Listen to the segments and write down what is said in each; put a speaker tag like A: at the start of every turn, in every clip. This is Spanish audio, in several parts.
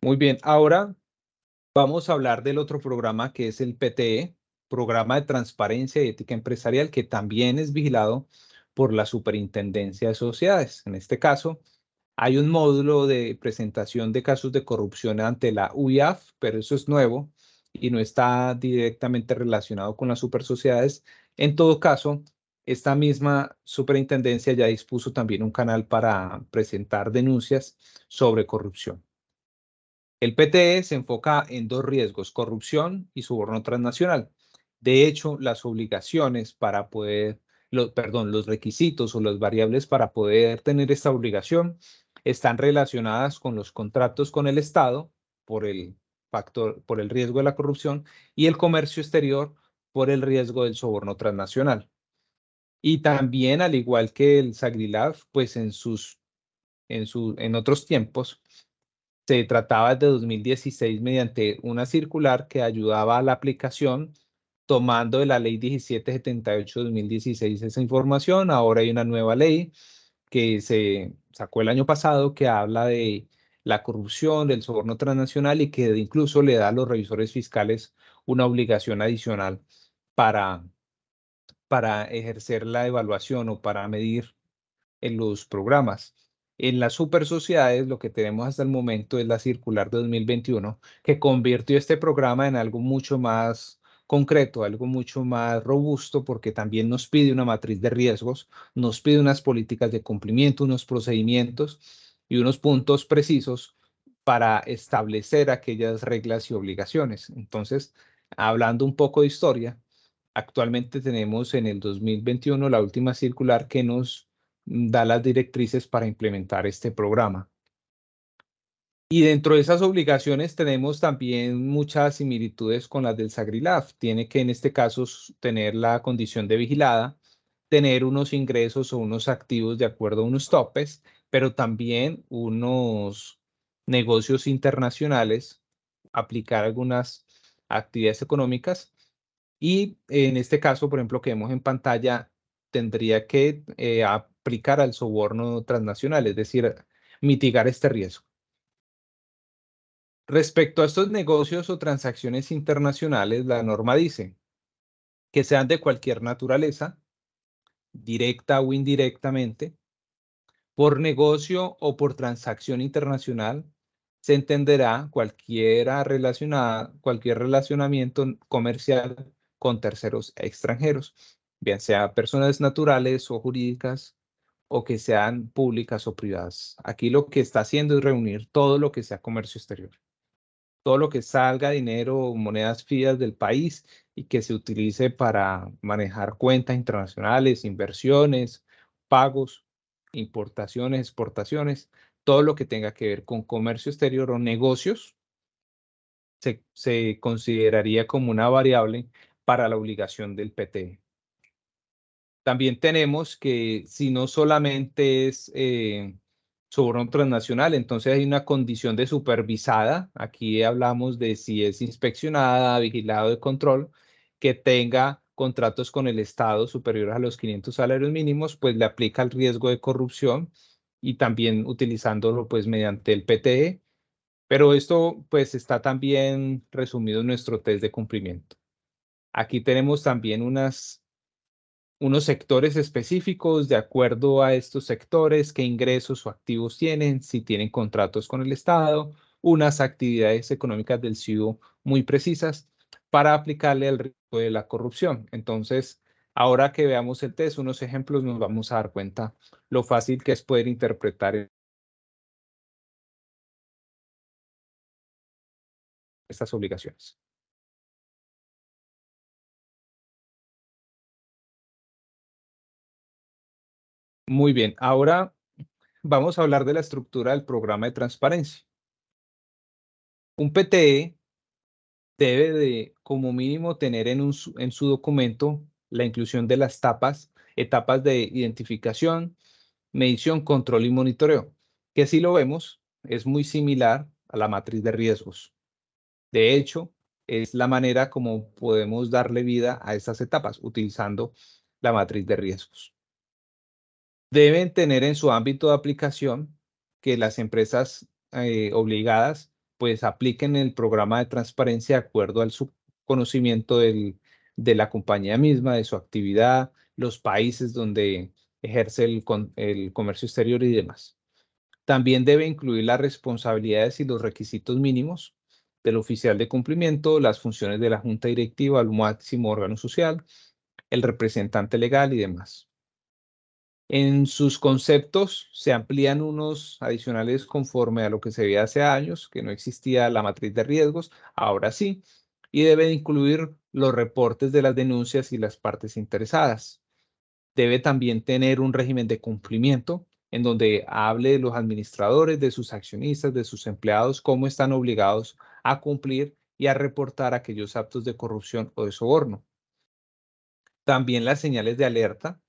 A: Muy bien, ahora vamos a hablar del otro programa que es el PTE, Programa de Transparencia y Ética Empresarial, que también es vigilado por la Superintendencia de Sociedades. En este caso, hay un módulo de presentación de casos de corrupción ante la UIAF, pero eso es nuevo y no está directamente relacionado con las supersociedades. En todo caso, esta misma superintendencia ya dispuso también un canal para presentar denuncias sobre corrupción. El PTE se enfoca en dos riesgos: corrupción y soborno transnacional. De hecho, las obligaciones para poder, los requisitos o las variables para poder tener esta obligación están relacionadas con los contratos con el Estado por el por el riesgo de la corrupción, y el comercio exterior por el riesgo del soborno transnacional. Y también, al igual que el SAGRILAF, pues en otros tiempos se trataba de 2016 mediante una circular que ayudaba a la aplicación, tomando de la ley 1778 de 2016 esa información. Ahora hay una nueva ley que se sacó el año pasado que habla de la corrupción, del soborno transnacional, y que incluso le da a los revisores fiscales una obligación adicional para, para ejercer la evaluación o para medir en los programas. En las super sociedades, lo que tenemos hasta el momento es la circular de 2021, que convirtió este programa en algo mucho más concreto, algo mucho más robusto, porque también nos pide una matriz de riesgos, nos pide unas políticas de cumplimiento, unos procedimientos y unos puntos precisos para establecer aquellas reglas y obligaciones. Entonces, hablando un poco de historia, actualmente tenemos en el 2021 la última circular que nos da las directrices para implementar este programa. Y dentro de esas obligaciones tenemos también muchas similitudes con las del SAGRILAF. Tiene que, en este caso, tener la condición de vigilada, tener unos ingresos o unos activos de acuerdo a unos topes, pero también unos negocios internacionales, aplicar algunas actividades económicas. Y en este caso, por ejemplo, que vemos en pantalla, tendría que aplicar al soborno transnacional, es decir, mitigar este riesgo. Respecto a estos negocios o transacciones internacionales, la norma dice que sean de cualquier naturaleza, directa o indirectamente, por negocio o por transacción internacional, se entenderá cualquier relacionamiento comercial con terceros extranjeros, bien sea personas naturales o jurídicas, o que sean públicas o privadas. Aquí lo que está haciendo es reunir todo lo que sea comercio exterior, todo lo que salga dinero o monedas fías del país y que se utilice para manejar cuentas internacionales, inversiones, pagos, importaciones, exportaciones, todo lo que tenga que ver con comercio exterior o negocios se consideraría como una variable para la obligación del PTE. También tenemos que, si no solamente es soborno transnacional, entonces hay una condición de supervisada. Aquí hablamos de si es inspeccionada, vigilado de control, que tenga contratos con el Estado superiores a los 500 salarios mínimos, pues le aplica el riesgo de corrupción, y también utilizándolo pues mediante el PTE. Pero esto pues está también resumido en nuestro test de cumplimiento. Aquí tenemos también unos sectores específicos, de acuerdo a estos sectores, qué ingresos o activos tienen, si tienen contratos con el Estado, unas actividades económicas del CIO muy precisas para aplicarle el riesgo de la corrupción. Entonces, ahora que veamos el test, unos ejemplos, nos vamos a dar cuenta lo fácil que es poder interpretar estas obligaciones. Muy bien, ahora vamos a hablar de la estructura del programa de transparencia. Un PTE debe de, como mínimo, tener en su documento la inclusión de las etapas de identificación, medición, control y monitoreo, que, si lo vemos, es muy similar a la matriz de riesgos. De hecho, es la manera como podemos darle vida a estas etapas, utilizando la matriz de riesgos. Deben tener en su ámbito de aplicación que las empresas obligadas pues apliquen el programa de transparencia de acuerdo al su conocimiento de la compañía misma, de su actividad, los países donde ejerce el comercio exterior y demás. También debe incluir las responsabilidades y los requisitos mínimos del oficial de cumplimiento, las funciones de la junta directiva, el máximo órgano social, el representante legal y demás. En sus conceptos se amplían unos adicionales conforme a lo que se veía hace años, que no existía la matriz de riesgos, ahora sí, y debe incluir los reportes de las denuncias y las partes interesadas. Debe también tener un régimen de cumplimiento en donde hable de los administradores, de sus accionistas, de sus empleados, cómo están obligados a cumplir y a reportar aquellos actos de corrupción o de soborno. También las señales de alerta,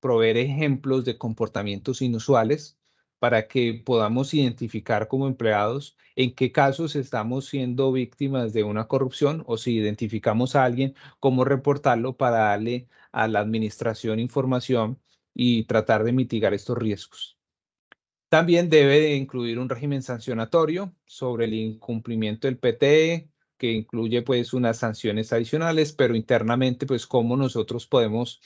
A: proveer ejemplos de comportamientos inusuales para que podamos identificar como empleados en qué casos estamos siendo víctimas de una corrupción o si identificamos a alguien, cómo reportarlo para darle a la administración información y tratar de mitigar estos riesgos. También debe de incluir un régimen sancionatorio sobre el incumplimiento del PTE, que incluye pues unas sanciones adicionales, pero internamente pues cómo nosotros podemos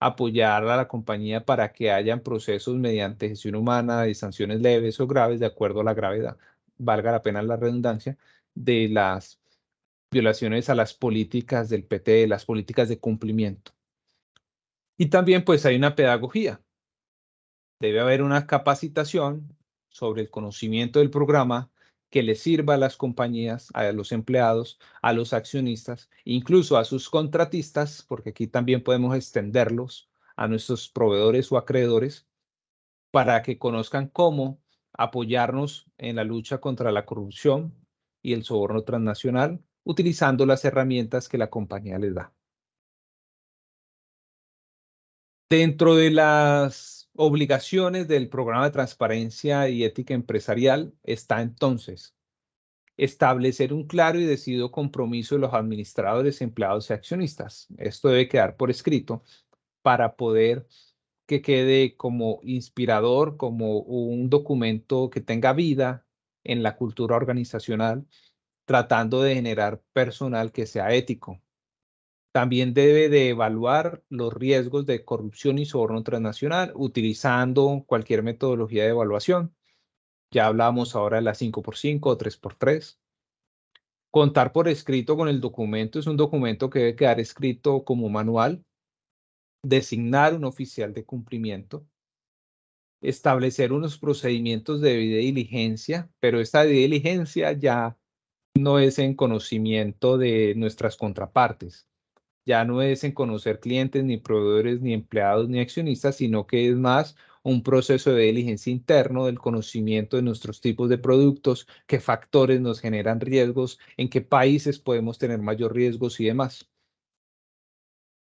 A: apoyar a la compañía para que hayan procesos mediante gestión humana de sanciones leves o graves de acuerdo a la gravedad, valga la pena la redundancia, de las violaciones a las políticas del PTE, las políticas de cumplimiento. Y también pues hay una pedagogía. Debe haber una capacitación sobre el conocimiento del programa que le sirva a las compañías, a los empleados, a los accionistas, incluso a sus contratistas, porque aquí también podemos extenderlos a nuestros proveedores o acreedores, para que conozcan cómo apoyarnos en la lucha contra la corrupción y el soborno transnacional, utilizando las herramientas que la compañía les da. Dentro de las obligaciones del programa de transparencia y ética empresarial está entonces establecer un claro y decidido compromiso de los administradores, empleados y accionistas. Esto debe quedar por escrito para poder que quede como inspirador, como un documento que tenga vida en la cultura organizacional, tratando de generar personal que sea ético. También debe de evaluar los riesgos de corrupción y soborno transnacional utilizando cualquier metodología de evaluación. Ya hablamos ahora de la 5x5 o 3x3. Contar por escrito con el documento es un documento que debe quedar escrito como manual. Designar un oficial de cumplimiento. Establecer unos procedimientos de debida diligencia, pero esta debida diligencia ya no es en conocimiento de nuestras contrapartes. Ya no es en conocer clientes, ni proveedores, ni empleados, ni accionistas, sino que es más un proceso de diligencia interno del conocimiento de nuestros tipos de productos, qué factores nos generan riesgos, en qué países podemos tener mayor riesgos y demás.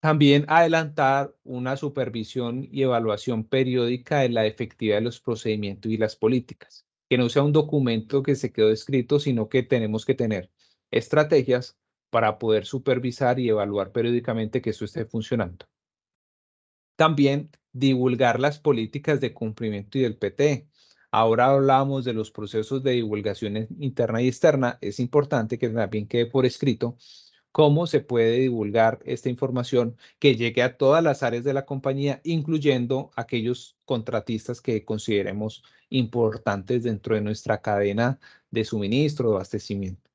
A: También adelantar una supervisión y evaluación periódica de la efectividad de los procedimientos y las políticas. Que no sea un documento que se quedó escrito, sino que tenemos que tener estrategias para poder supervisar y evaluar periódicamente que eso esté funcionando. También divulgar las políticas de cumplimiento y del PT. Ahora hablamos de los procesos de divulgación interna y externa. Es importante que también quede por escrito cómo se puede divulgar esta información que llegue a todas las áreas de la compañía, incluyendo aquellos contratistas que consideremos importantes dentro de nuestra cadena de suministro o abastecimiento.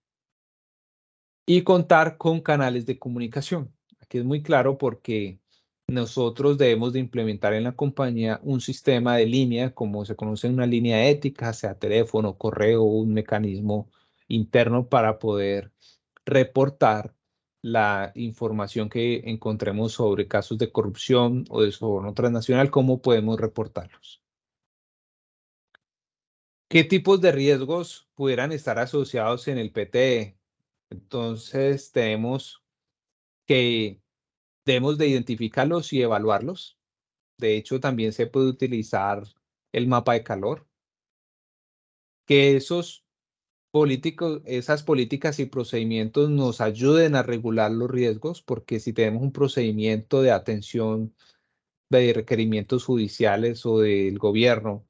A: Y contar con canales de comunicación. Aquí es muy claro porque nosotros debemos de implementar en la compañía un sistema de línea, como se conoce una línea ética, sea teléfono, correo, un mecanismo interno para poder reportar la información que encontremos sobre casos de corrupción o de soborno transnacional, cómo podemos reportarlos. ¿Qué tipos de riesgos pudieran estar asociados en el PTE? Entonces, tenemos que debemos de identificarlos y evaluarlos. De hecho, también se puede utilizar el mapa de calor, que esas políticas y procedimientos nos ayuden a regular los riesgos, porque si tenemos un procedimiento de atención de requerimientos judiciales o del gobierno,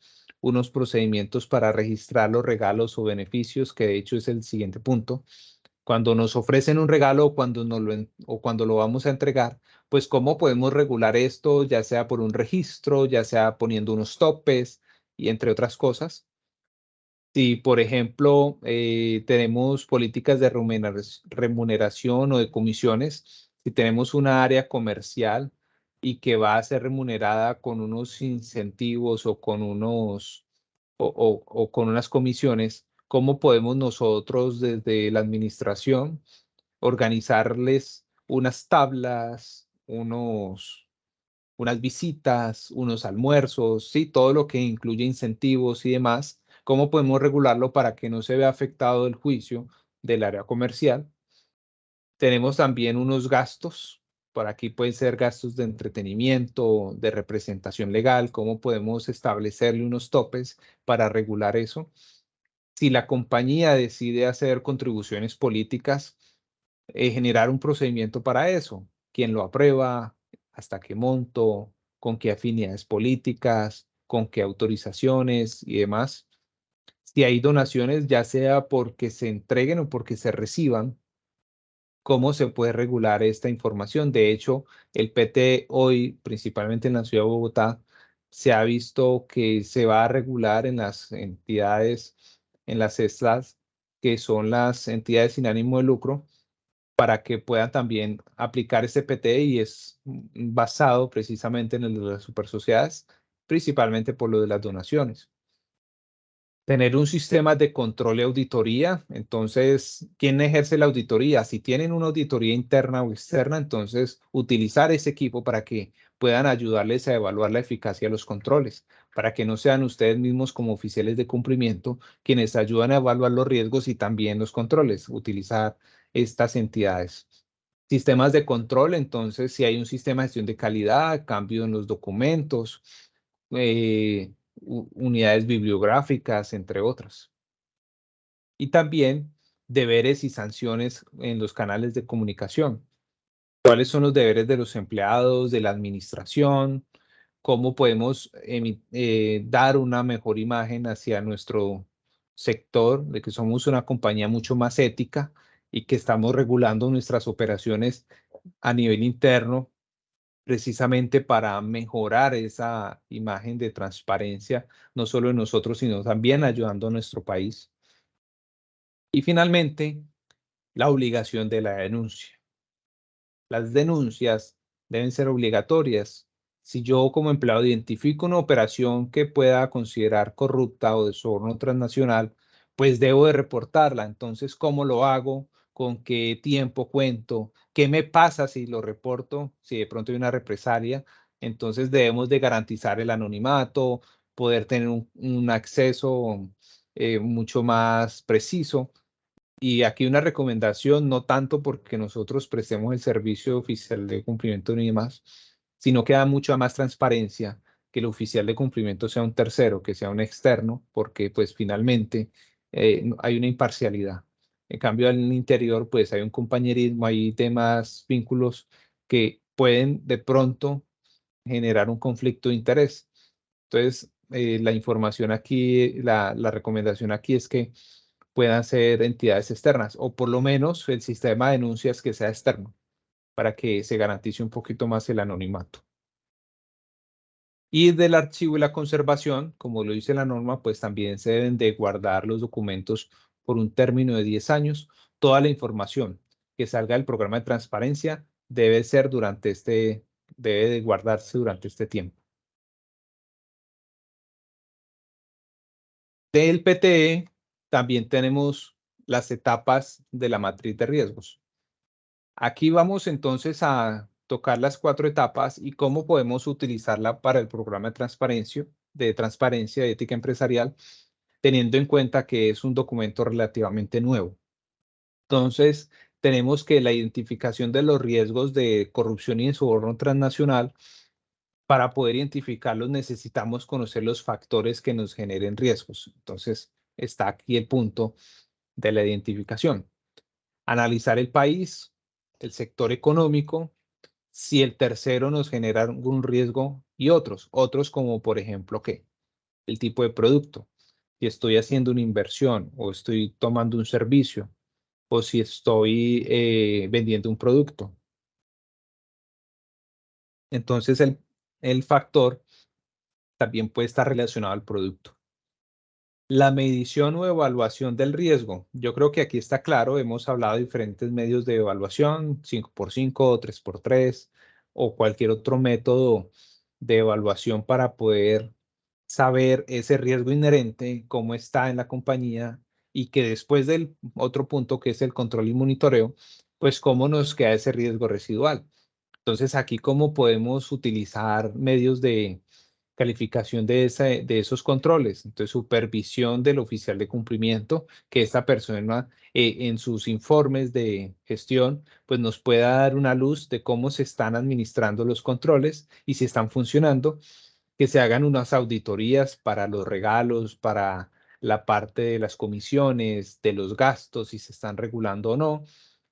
A: unos procedimientos para registrar los regalos o beneficios, que de hecho es el siguiente punto. Cuando nos ofrecen un regalo o cuando lo vamos a entregar, pues cómo podemos regular esto, ya sea por un registro, ya sea poniendo unos topes y entre otras cosas. Si, por ejemplo, tenemos políticas de remuneración o de comisiones, si tenemos una área comercial y que va a ser remunerada con unos incentivos o con o con unas comisiones, ¿cómo podemos nosotros desde la administración organizarles unas tablas, unas visitas, unos almuerzos, sí, todo lo que incluye incentivos y demás? ¿Cómo podemos regularlo para que no se vea afectado el juicio del área comercial? Tenemos también unos gastos, por aquí pueden ser gastos de entretenimiento, de representación legal. ¿Cómo podemos establecerle unos topes para regular eso? Si la compañía decide hacer contribuciones políticas, generar un procedimiento para eso. ¿Quién lo aprueba? ¿Hasta qué monto? ¿Con qué afinidades políticas? ¿Con qué autorizaciones y demás? Si hay donaciones, ya sea porque se entreguen o porque se reciban, ¿cómo se puede regular esta información? De hecho, el PT hoy, principalmente en la ciudad de Bogotá, se ha visto que se va a regular en las entidades, en las ESLAs, que son las entidades sin ánimo de lucro, para que puedan también aplicar este PT, y es basado precisamente en el de las supersociedades, principalmente por lo de las donaciones. Tener un sistema de control y auditoría. Entonces, ¿quién ejerce la auditoría? Si tienen una auditoría interna o externa, entonces utilizar ese equipo para que puedan ayudarles a evaluar la eficacia de los controles, para que no sean ustedes mismos como oficiales de cumplimiento quienes ayudan a evaluar los riesgos y también los controles, utilizar estas entidades. Sistemas de control. Entonces, si hay un sistema de gestión de calidad, cambio en los documentos, unidades bibliográficas, entre otras. Y también deberes y sanciones en los canales de comunicación. ¿Cuáles son los deberes de los empleados, de la administración? ¿Cómo podemos dar una mejor imagen hacia nuestro sector, de que somos una compañía mucho más ética y que estamos regulando nuestras operaciones a nivel interno, precisamente para mejorar esa imagen de transparencia, no solo en nosotros, sino también ayudando a nuestro país? Y finalmente, la obligación de la denuncia. Las denuncias deben ser obligatorias. Si yo como empleado identifico una operación que pueda considerar corrupta o de soborno transnacional, pues debo de reportarla. Entonces, ¿cómo lo hago? ¿Con qué tiempo cuento? ¿Qué me pasa si lo reporto? Si de pronto hay una represalia. Entonces debemos de garantizar el anonimato, poder tener un acceso mucho más preciso. Y aquí una recomendación, no tanto porque nosotros prestemos el servicio oficial de cumplimiento ni demás, sino que da mucha más transparencia que el oficial de cumplimiento sea un tercero, que sea un externo, porque pues finalmente hay una imparcialidad. En cambio, al interior pues hay un compañerismo, hay temas, vínculos que pueden de pronto generar un conflicto de interés. Entonces, la información aquí, la recomendación aquí es que puedan ser entidades externas, o por lo menos el sistema de denuncias que sea externo, para que se garantice un poquito más el anonimato. Y del archivo y la conservación, como lo dice la norma, pues también se deben de guardar los documentos por un término de 10 años. Toda la información que salga del programa de transparencia debe de guardarse durante este tiempo. Del PTE también tenemos las etapas de la matriz de riesgos. Aquí vamos entonces a tocar las 4 etapas y cómo podemos utilizarla para el programa de transparencia y ética empresarial, teniendo en cuenta que es un documento relativamente nuevo. Entonces, tenemos que la identificación de los riesgos de corrupción y de soborno transnacional. Para poder identificarlos necesitamos conocer los factores que nos generen riesgos. Entonces, está aquí el punto de la identificación. Analizar el país, el sector económico, si el tercero nos genera algún riesgo, y otros como por ejemplo, ¿qué? el tipo de producto, si estoy haciendo una inversión o estoy tomando un servicio o si estoy vendiendo un producto. Entonces el factor también puede estar relacionado al producto. La medición o evaluación del riesgo. Yo creo que aquí está claro, hemos hablado de diferentes medios de evaluación, 5x5, 3x3 o cualquier otro método de evaluación para poder saber ese riesgo inherente, cómo está en la compañía y que después del otro punto que es el control y monitoreo, pues cómo nos queda ese riesgo residual. Entonces aquí cómo podemos utilizar medios de calificación de esos controles. Entonces, supervisión del oficial de cumplimiento, que esta persona en sus informes de gestión, pues nos pueda dar una luz de cómo se están administrando los controles y si están funcionando, que se hagan unas auditorías para los regalos, para la parte de las comisiones, de los gastos, si se están regulando o no,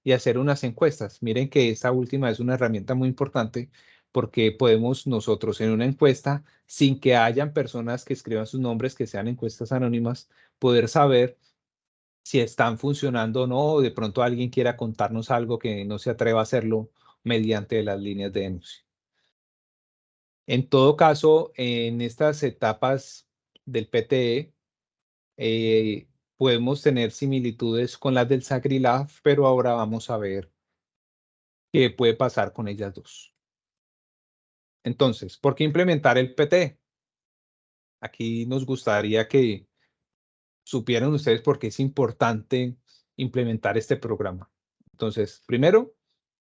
A: y hacer unas encuestas. Miren que esta última es una herramienta muy importante porque podemos nosotros en una encuesta, sin que hayan personas que escriban sus nombres, que sean encuestas anónimas, poder saber si están funcionando o no, o de pronto alguien quiera contarnos algo que no se atreva a hacerlo mediante las líneas de denuncia. En todo caso, en estas etapas del PTE, podemos tener similitudes con las del SAGRILAF, pero ahora vamos a ver qué puede pasar con ellas dos. Entonces, ¿por qué implementar el PTE? Aquí nos gustaría que supieran ustedes por qué es importante implementar este programa. Entonces, primero,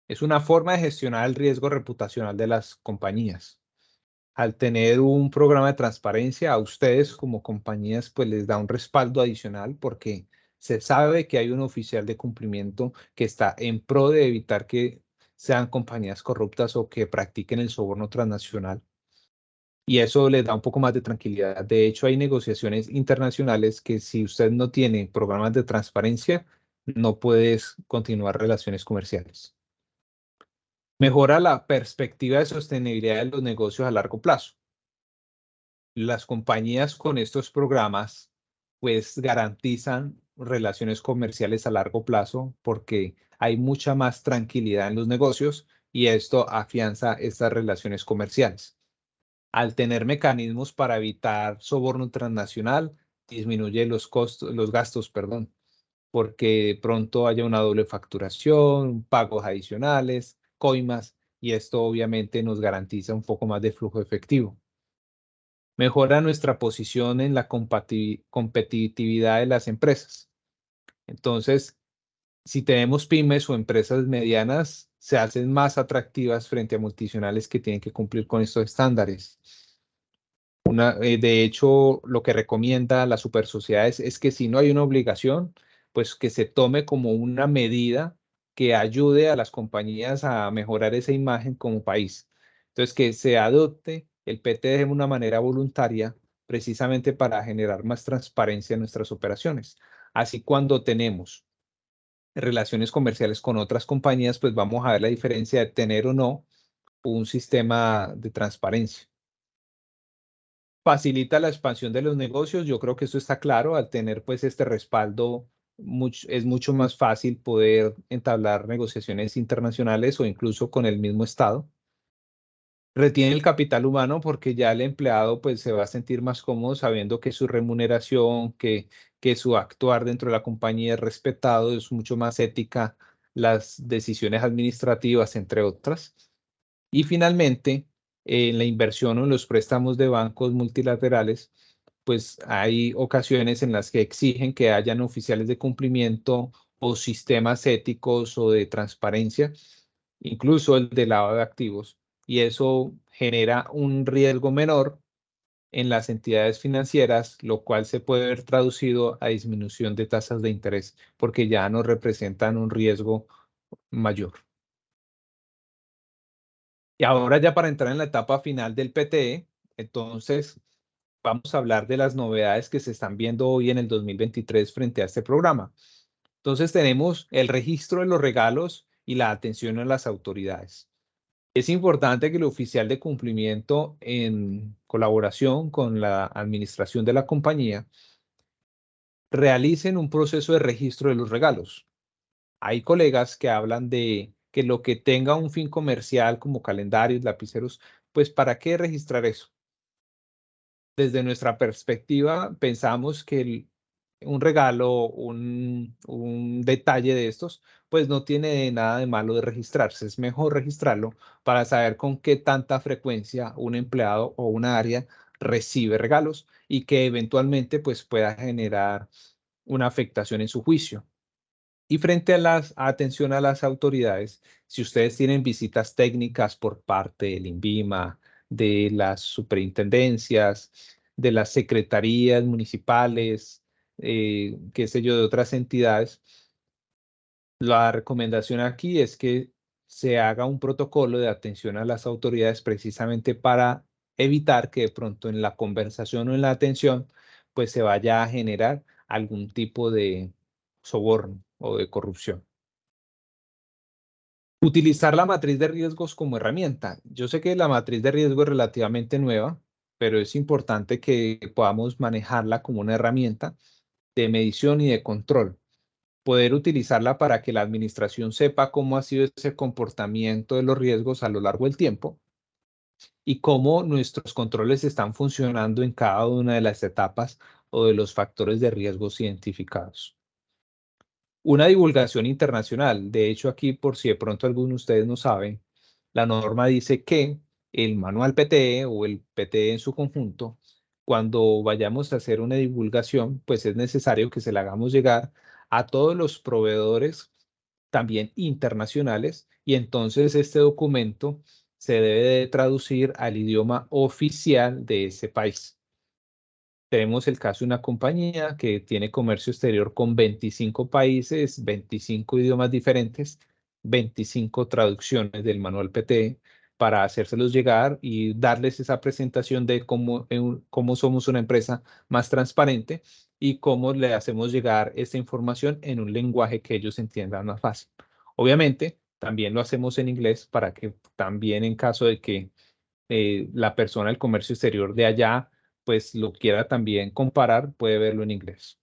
A: es una forma de gestionar el riesgo reputacional de las compañías. Al tener un programa de transparencia, a ustedes como compañías, pues les da un respaldo adicional porque se sabe que hay un oficial de cumplimiento que está en pro de evitar que sean compañías corruptas o que practiquen el soborno transnacional. Y eso les da un poco más de tranquilidad. De hecho, hay negociaciones internacionales que si usted no tiene programas de transparencia, no puedes continuar relaciones comerciales. Mejora la perspectiva de sostenibilidad de los negocios a largo plazo. Las compañías con estos programas pues garantizan relaciones comerciales a largo plazo porque hay mucha más tranquilidad en los negocios y esto afianza estas relaciones comerciales. Al tener mecanismos para evitar soborno transnacional, disminuye los costos, los gastos, perdón, porque de pronto haya una doble facturación, pagos adicionales, coimas, y esto obviamente nos garantiza un poco más de flujo efectivo. Mejora nuestra posición en la competitividad de las empresas. Entonces, si tenemos pymes o empresas medianas, se hacen más atractivas frente a multinacionales que tienen que cumplir con estos estándares. De hecho, lo que recomienda la super sociedades es que si no hay una obligación, pues que se tome como una medida que ayude a las compañías a mejorar esa imagen como país. Entonces, que se adopte el PT de una manera voluntaria, precisamente para generar más transparencia en nuestras operaciones. Así cuando tenemos relaciones comerciales con otras compañías, pues vamos a ver la diferencia de tener o no un sistema de transparencia. Facilita la expansión de los negocios. Yo creo que eso está claro. Al tener pues este respaldo, es mucho más fácil poder entablar negociaciones internacionales o incluso con el mismo Estado. Retiene el capital humano porque ya el empleado pues se va a sentir más cómodo sabiendo que su remuneración, que su actuar dentro de la compañía es respetado, es mucho más ética, las decisiones administrativas, entre otras. Y finalmente, en la inversión o en los préstamos de bancos multilaterales, pues hay ocasiones en las que exigen que hayan oficiales de cumplimiento o sistemas éticos o de transparencia, incluso el de lavado de activos, y eso genera un riesgo menor en las entidades financieras, lo cual se puede ver traducido a disminución de tasas de interés, porque ya no representan un riesgo mayor. Y ahora ya para entrar en la etapa final del PTE, entonces vamos a hablar de las novedades que se están viendo hoy en el 2023 frente a este programa. Entonces tenemos el registro de los regalos y la atención a las autoridades. Es importante que el oficial de cumplimiento, en colaboración con la administración de la compañía, realicen un proceso de registro de los regalos. Hay colegas que hablan de que lo que tenga un fin comercial como calendarios, lapiceros, pues ¿para qué registrar eso? Desde nuestra perspectiva, pensamos que un regalo, un detalle de estos, pues no tiene nada de malo de registrarse. Es mejor registrarlo para saber con qué tanta frecuencia un empleado o una área recibe regalos y que eventualmente pues pueda generar una afectación en su juicio. Y frente a las atención a las autoridades, si ustedes tienen visitas técnicas por parte del INVIMA, de las superintendencias, de las secretarías municipales, qué sé yo, de otras entidades, la recomendación aquí es que se haga un protocolo de atención a las autoridades precisamente para evitar que de pronto en la conversación o en la atención, pues se vaya a generar algún tipo de soborno o de corrupción. Utilizar la matriz de riesgos como herramienta. Yo sé que la matriz de riesgo es relativamente nueva, pero es importante que podamos manejarla como una herramienta de medición y de control. Poder utilizarla para que la administración sepa cómo ha sido ese comportamiento de los riesgos a lo largo del tiempo y cómo nuestros controles están funcionando en cada una de las etapas o de los factores de riesgos identificados. Una divulgación internacional. De hecho, aquí, por si de pronto algunos de ustedes no saben, la norma dice que el manual PTE o el PTE en su conjunto, cuando vayamos a hacer una divulgación, pues es necesario que se la hagamos llegar a todos los proveedores, también internacionales, y entonces este documento se debe de traducir al idioma oficial de ese país. Tenemos el caso de una compañía que tiene comercio exterior con 25 países, 25 idiomas diferentes, 25 traducciones del manual PTE para hacérselos llegar y darles esa presentación de cómo somos una empresa más transparente y cómo le hacemos llegar esta información en un lenguaje que ellos entiendan más fácil. Obviamente, también lo hacemos en inglés para que también en caso de que la persona del comercio exterior de allá pues lo quiera también comparar, puede verlo en inglés.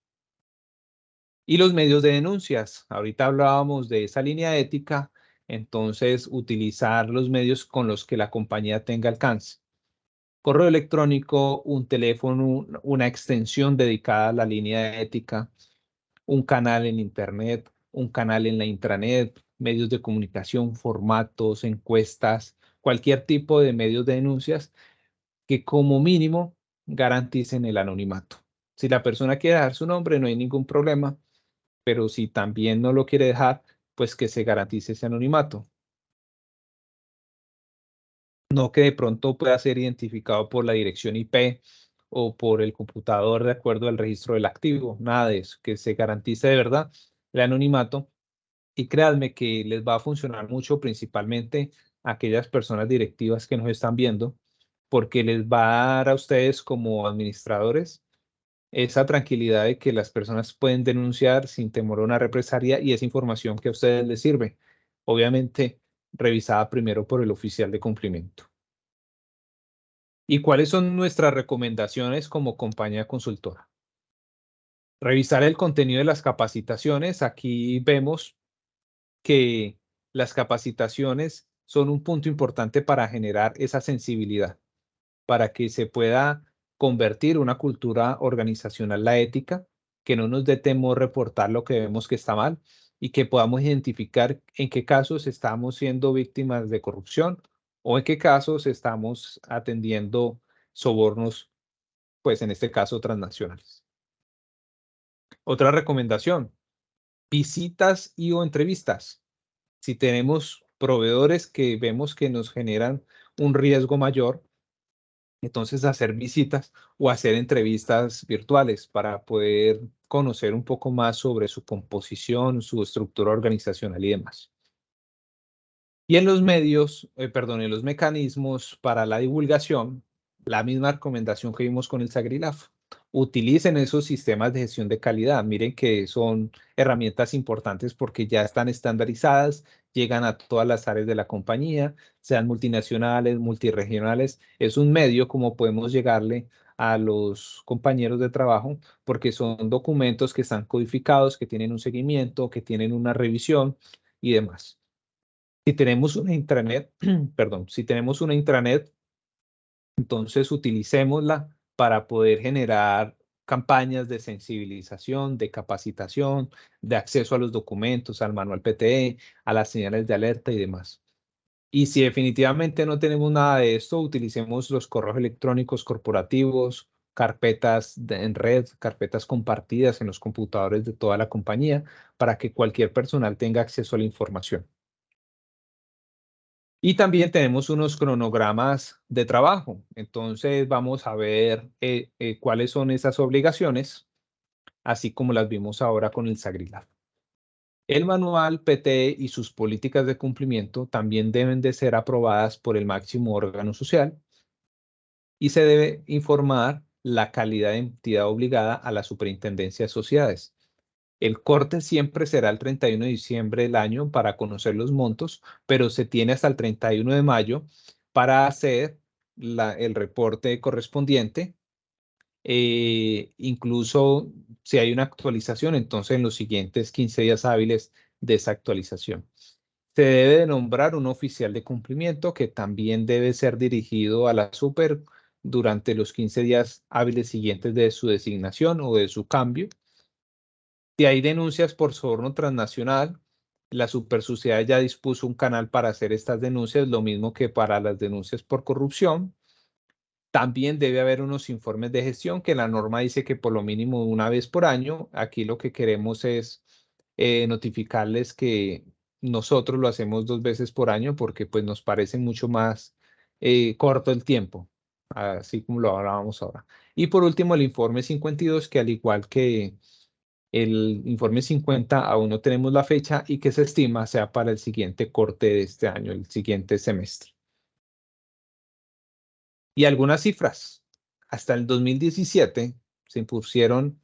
A: Y los medios de denuncias. Ahorita hablábamos de esa línea ética, entonces utilizar los medios con los que la compañía tenga alcance. Correo electrónico, un teléfono, una extensión dedicada a la línea ética, un canal en Internet, un canal en la intranet, medios de comunicación, formatos, encuestas, cualquier tipo de medios de denuncias que como mínimo garanticen el anonimato. Si la persona quiere dejar su nombre, no hay ningún problema, pero si también no lo quiere dejar, pues que se garantice ese anonimato. No que de pronto pueda ser identificado por la dirección IP o por el computador de acuerdo al registro del activo, nada de eso, que se garantice de verdad el anonimato y créanme que les va a funcionar mucho, principalmente a aquellas personas directivas que nos están viendo, porque les va a dar a ustedes como administradores esa tranquilidad de que las personas pueden denunciar sin temor a una represalia y esa información que a ustedes les sirve, obviamente revisada primero por el oficial de cumplimiento. ¿Y cuáles son nuestras recomendaciones como compañía consultora? Revisar el contenido de las capacitaciones. Aquí vemos que las capacitaciones son un punto importante para generar esa sensibilidad, para que se pueda convertir una cultura organizacional la ética, que no nos dé temor reportar lo que vemos que está mal y que podamos identificar en qué casos estamos siendo víctimas de corrupción o en qué casos estamos atendiendo sobornos, pues en este caso transnacionales. Otra recomendación, visitas y o entrevistas. Si tenemos proveedores que vemos que nos generan un riesgo mayor, entonces hacer visitas o hacer entrevistas virtuales para poder conocer un poco más sobre su composición, su estructura organizacional y demás. Y en los medios, perdón, en los mecanismos para la divulgación, la misma recomendación que vimos con el SAGRILAF. utilicen esos sistemas de gestión de calidad. Miren que son herramientas importantes porque ya están estandarizadas, llegan a todas las áreas de la compañía, sean multinacionales, multirregionales. Es un medio como podemos llegarle a los compañeros de trabajo porque son documentos que están codificados, que tienen un seguimiento, que tienen una revisión y demás. Si tenemos una intranet, perdón, si tenemos una intranet, entonces utilicémosla para poder generar campañas de sensibilización, de capacitación, de acceso a los documentos, al manual PTE, a las señales de alerta y demás. Y si definitivamente no tenemos nada de esto, utilicemos los correos electrónicos corporativos, carpetas en red, carpetas compartidas en los computadores de toda la compañía para que cualquier personal tenga acceso a la información. Y también tenemos unos cronogramas de trabajo. Entonces vamos a ver cuáles son esas obligaciones, así como las vimos ahora con el Sagrilab. El manual PTE y sus políticas de cumplimiento también deben de ser aprobadas por el máximo órgano social y se debe informar la calidad de entidad obligada a la Superintendencia de Sociedades. El corte siempre será el 31 de diciembre del año para conocer los montos, pero se tiene hasta el 31 de mayo para hacer el reporte correspondiente. Incluso si hay una actualización, entonces en los siguientes 15 días hábiles de esa actualización. Se debe de nombrar un oficial de cumplimiento que también debe ser dirigido a la super durante los 15 días hábiles siguientes de su designación o de su cambio. Si hay denuncias por soborno transnacional, la Supersociedad ya dispuso un canal para hacer estas denuncias, lo mismo que para las denuncias por corrupción. También debe haber unos informes de gestión que la norma dice que por lo mínimo una vez por año. Aquí lo que queremos es notificarles que nosotros lo hacemos 2 veces por año porque pues nos parece mucho más corto el tiempo, así como lo hablábamos ahora. Y por último, el informe 52, que al igual que el informe 50, aún no tenemos la fecha y que se estima sea para el siguiente corte de este año, el siguiente semestre. Y algunas cifras. Hasta el 2017 se impusieron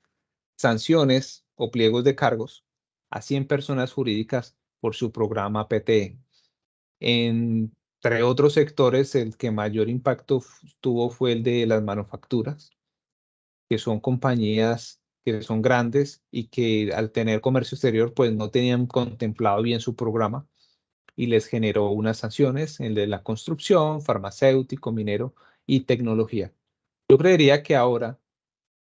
A: sanciones o pliegos de cargos a 100 personas jurídicas por su programa PTE. Entre otros sectores, el que mayor impacto tuvo fue el de las manufacturas, que son compañías que son grandes y que al tener comercio exterior, pues no tenían contemplado bien su programa y les generó unas sanciones, el de la construcción, farmacéutico, minero y tecnología. Yo creería que ahora,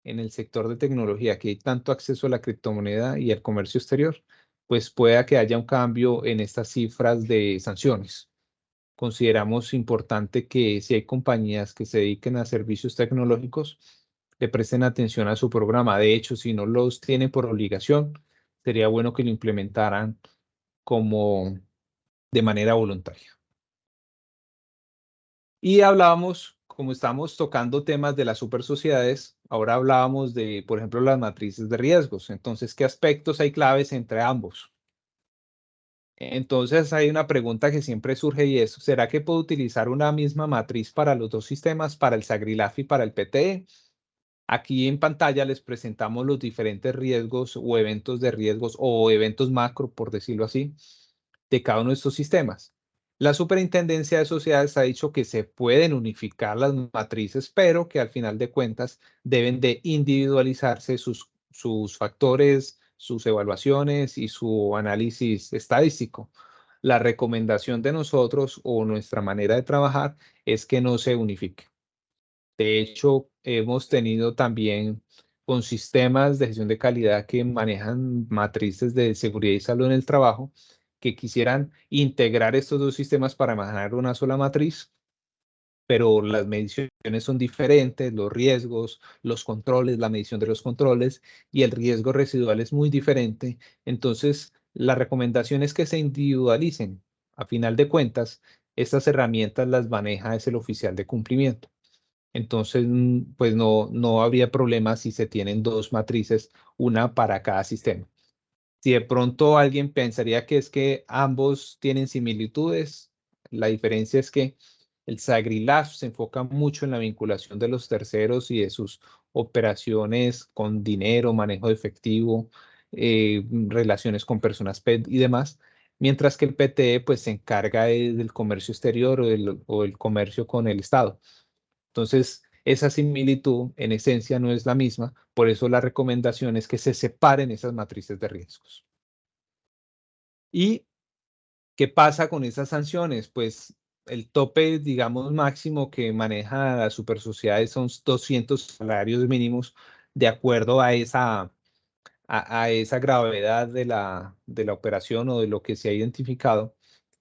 A: en el sector de tecnología, que hay tanto acceso a la criptomoneda y al comercio exterior, pues pueda que haya un cambio en estas cifras de sanciones. Consideramos importante que si hay compañías que se dediquen a servicios tecnológicos, le presten atención a su programa. De hecho, si no los tienen por obligación, sería bueno que lo implementaran como de manera voluntaria. Y hablábamos, como estamos tocando temas de las supersociedades, ahora hablábamos de, por ejemplo, las matrices de riesgos. Entonces, ¿qué aspectos hay claves entre ambos? Entonces, hay una pregunta que siempre surge y es, ¿será que puedo utilizar una misma matriz para los dos sistemas, para el Sagrilaf y para el PTE? Aquí en pantalla les presentamos los diferentes riesgos o eventos de riesgos o eventos macro, por decirlo así, de cada uno de estos sistemas. La Superintendencia de Sociedades ha dicho que se pueden unificar las matrices, pero que al final de cuentas deben de individualizarse sus factores, sus evaluaciones y su análisis estadístico. La recomendación de nosotros o nuestra manera de trabajar es que no se unifique. De hecho, hemos tenido también con sistemas de gestión de calidad que manejan matrices de seguridad y salud en el trabajo, que quisieran integrar estos dos sistemas para manejar una sola matriz, pero las mediciones son diferentes, los riesgos, los controles, la medición de los controles y el riesgo residual es muy diferente. Entonces, la recomendación es que se individualicen. A final de cuentas, estas herramientas las maneja es el oficial de cumplimiento. Entonces, pues no habría problema si se tienen dos matrices, una para cada sistema. Si de pronto alguien pensaría que es que ambos tienen similitudes, la diferencia es que el Sagrilaf se enfoca mucho en la vinculación de los terceros y de sus operaciones con dinero, manejo de efectivo, relaciones con personas PET y demás, mientras que el PTE pues se encarga del comercio exterior o el comercio con el Estado. Entonces, esa similitud en esencia no es la misma, por eso la recomendación es que se separen esas matrices de riesgos. ¿Y qué pasa con esas sanciones? Pues el tope, digamos, máximo que maneja las supersociedades son 200 salarios mínimos de acuerdo a esa gravedad de la operación o de lo que se ha identificado,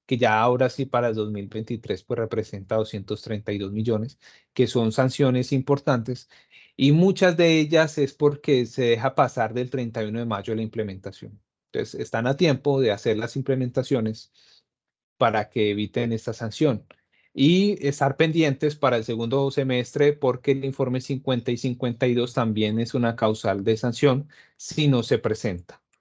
A: que ya ahora sí para el 2023 pues representa 232 millones, que son sanciones importantes, y muchas de ellas es porque se deja pasar del 31 de mayo la implementación. Entonces, están a tiempo de hacer las implementaciones para que eviten esta sanción. Y estar pendientes para el segundo semestre porque el informe 50 y 52 también es una causal de sanción si no se presenta.